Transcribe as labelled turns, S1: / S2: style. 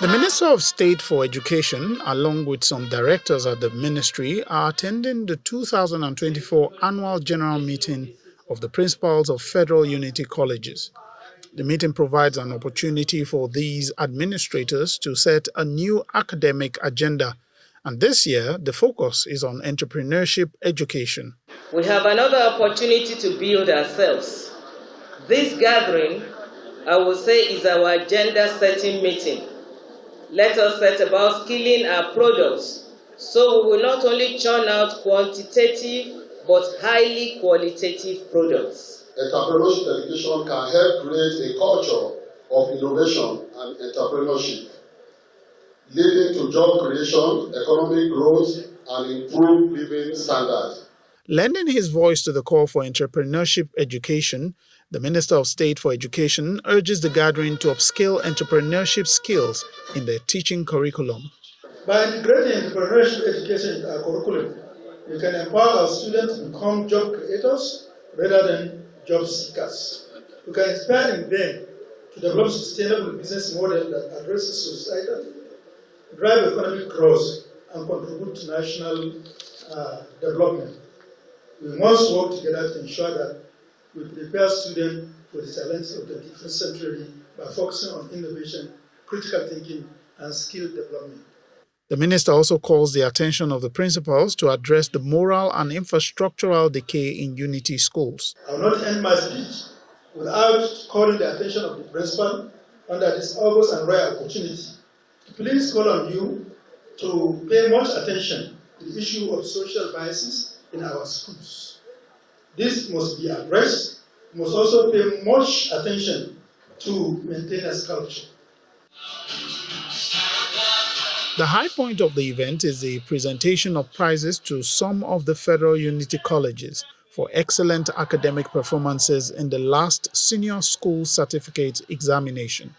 S1: The Minister of State for Education, along with some directors at the ministry, are attending the 2024 annual general meeting of the principals of Federal Unity Colleges. The meeting provides an opportunity for these administrators to set a new academic agenda, and this year the focus is on entrepreneurship education.
S2: We have another opportunity to build ourselves. This gathering, I will say, is our agenda-setting meeting. Let us set about skilling our products so we will not only churn out quantitative but highly qualitative products.
S3: Entrepreneurship education can help create a culture of innovation and entrepreneurship, leading to job creation, economic growth, and improved living standards.
S1: Lending his voice to the call for entrepreneurship education, the Minister of State for Education urges the gathering to upskill entrepreneurship skills in their teaching curriculum.
S4: By integrating entrepreneurship education into our curriculum, we can empower our students to become job creators rather than job seekers. We can inspire in them to develop sustainable business model that addresses societal, drive economic growth, and contribute to national development. We must work together to ensure that we prepare students for the challenges of the 21st century by focusing on innovation, critical thinking, and skill development.
S1: The minister also calls the attention of the principals to address the moral and infrastructural decay in Unity schools.
S4: I will not end my speech without calling the attention of the principal under this august and rare opportunity to please call on you to pay much attention to the issue of social biases in our schools. This must be addressed. We must also pay much attention to maintenance culture.
S1: The high point of the event is the presentation of prizes to some of the Federal Unity Colleges for excellent academic performances in the last Senior School Certificate examination.